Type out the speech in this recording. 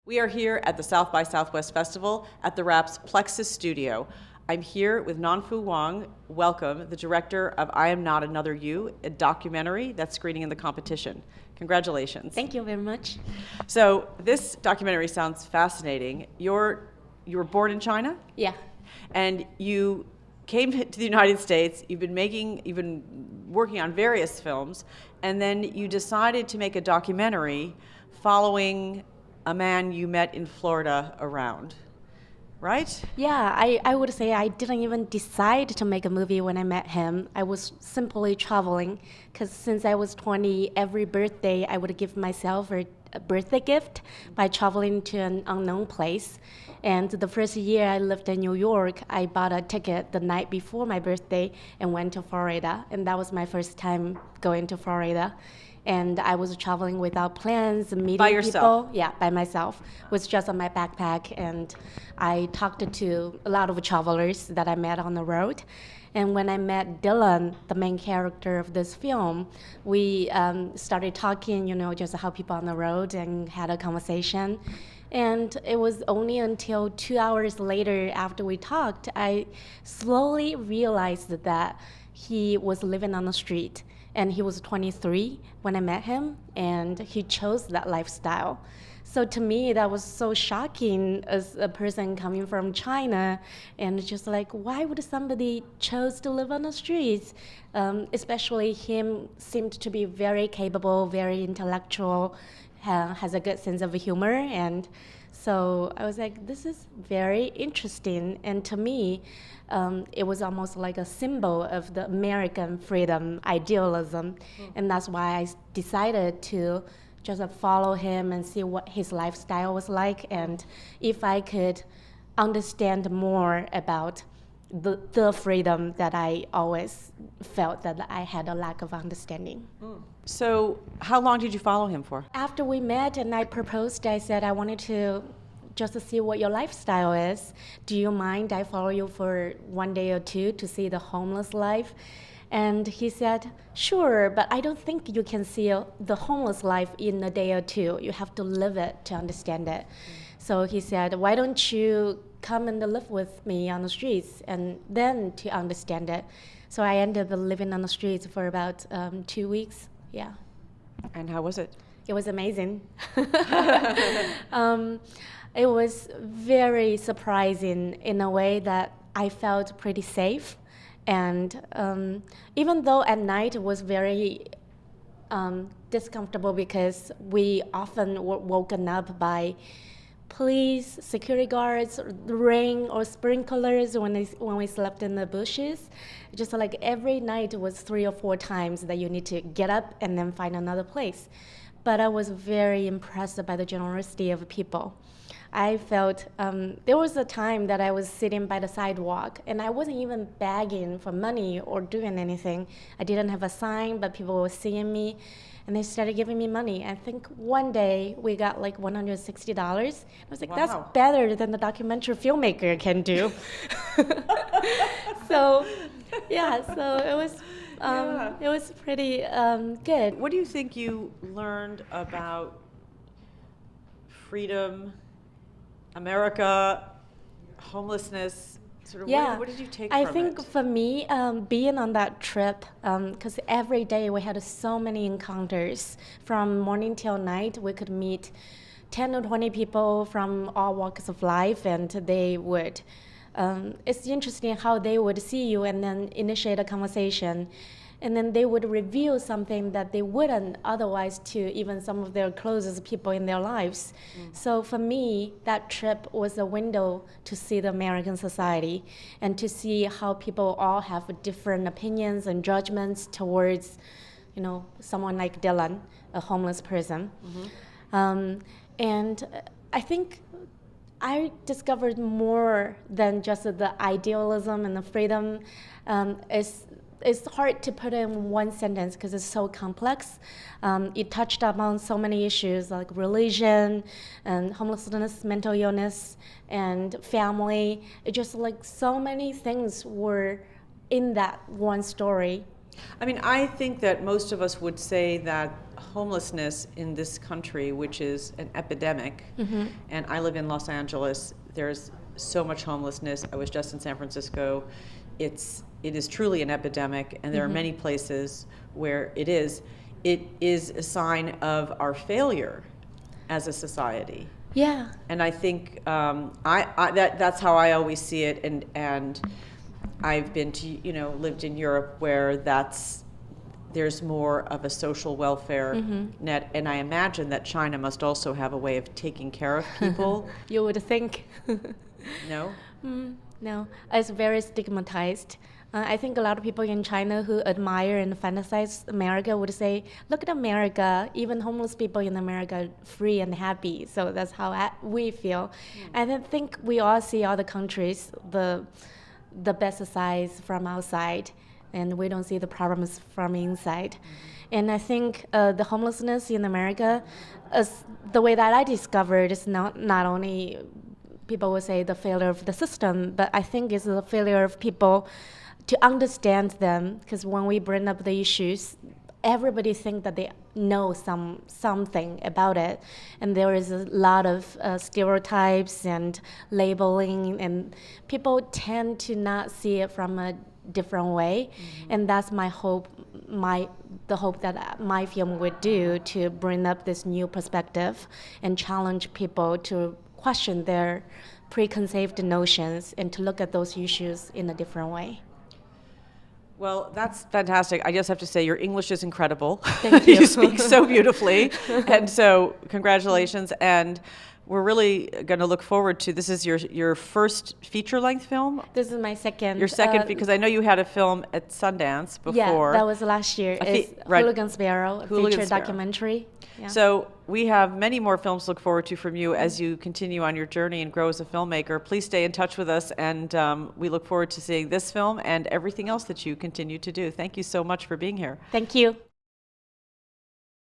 We are here at the South by Southwest Festival at TheWrap's Plexus Studio. I'm here with Nanfu Wang. Welcome, the director of I Am Not Another You, a documentary that's screening in the competition. Congratulations. Thank you very much. So this documentary sounds fascinating. You were born in China? Yeah. And you came to the United States. You've been working on various films, and then you decided to make a documentary following a man you met in Florida around, right? Yeah, I would say I didn't even decide to make a movie when I met him. I was simply traveling, because since I was 20, every birthday I would give myself a birthday gift by traveling to an unknown place. And the first year I lived in New York, I bought a ticket the night before my birthday and went to Florida. And that was my first time going to Florida. And I was traveling without plans, meeting by yourself? people. Yeah, by myself. It was just on my backpack. And I talked to a lot of travelers that I met on the road. And when I met Dylan, the main character of this film, we started talking, just how people on the road, and had a conversation. And it was only until 2 hours later after we talked, I slowly realized that he was living on the street. And he was 23 when I met him, and he chose that lifestyle. So to me, that was so shocking as a person coming from China, and just like, why would somebody choose to live on the streets? Especially him seemed to be very capable, very intellectual, has a good sense of humor, and so I was like, this is very interesting. And to me, it was almost like a symbol of the American freedom idealism. And that's why I decided to just follow him and see what his lifestyle was like, and if I could understand more about the freedom that I always felt that I had a lack of understanding. So how long did you follow him for? After we met and I proposed, I said I wanted to just see what your lifestyle is. Do you mind I follow you for 1 day or two to see the homeless life? And he said, sure, but I don't think you can see the homeless life in a day or two. You have to live it to understand it. So he said, why don't you come and live with me on the streets, and then to understand it. So I ended up living on the streets for about 2 weeks. Yeah. And how was it? It was amazing. It was very surprising in a way that I felt pretty safe. And even though at night it was very discomfortable, because we often were woken up by police, security guards, rain or sprinklers when we slept in the bushes. Just like every night was 3 or 4 times that you need to get up and then find another place. But I was very impressed by the generosity of people. I felt there was a time that I was sitting by the sidewalk and I wasn't even begging for money or doing anything. I didn't have a sign, but people were seeing me and they started giving me money. I think one day we got like $160. I was like, wow, that's better than the documentary filmmaker can do. So, yeah, so it was pretty good. What do you think you learned about freedom, America, homelessness? Sort of, yeah, what did you take I from think it? For me, being on that trip, because every day we had so many encounters. From morning till night, we could meet 10 or 20 people from all walks of life, and they would, it's interesting how they would see you and then initiate a conversation. And then they would reveal something that they wouldn't otherwise to even some of their closest people in their lives. So for me, that trip was a window to see the American society and to see how people all have different opinions and judgments towards, someone like Dylan, a homeless person. And I think I discovered more than just the idealism and the freedom. It's hard to put in one sentence because it's so complex. It touched upon so many issues like religion and homelessness, mental illness, and family. It just like so many things were in that one story. I mean, I think that most of us would say that homelessness in this country, which is an epidemic, and I live in Los Angeles, there's so much homelessness. I was just in San Francisco. It is truly an epidemic, and there are many places where it is. It is a sign of our failure as a society. Yeah. And I think that's how I always see it. And I've been to, lived in Europe where there's more of a social welfare net. And I imagine that China must also have a way of taking care of people. You would think. No? No, it's very stigmatized. I think a lot of people in China who admire and fantasize America would say, look at America, even homeless people in America are free and happy. So that's how we feel. And I think we all see other countries, the best sides from outside, and we don't see the problems from inside. And I think the homelessness in America, the way that I discovered, is not only people would say the failure of the system, but I think it's the failure of people to understand them, because when we bring up the issues, everybody thinks that they know something about it, and there is a lot of stereotypes and labeling, and people tend to not see it from a different way, and that's my hope, the hope that my film would do, to bring up this new perspective and challenge people to question their preconceived notions and to look at those issues in a different way. Well, that's fantastic. I just have to say your English is incredible. Thank you. You speak so beautifully. And so congratulations. And we're really going to look forward to, this is your first feature-length film? This is my second. Your second, because I know you had a film at Sundance before. Yeah, that was last year. It's right. Hooligan Sparrow, a feature documentary. Yeah. So we have many more films to look forward to from you as you continue on your journey and grow as a filmmaker. Please stay in touch with us, and we look forward to seeing this film and everything else that you continue to do. Thank you so much for being here. Thank you.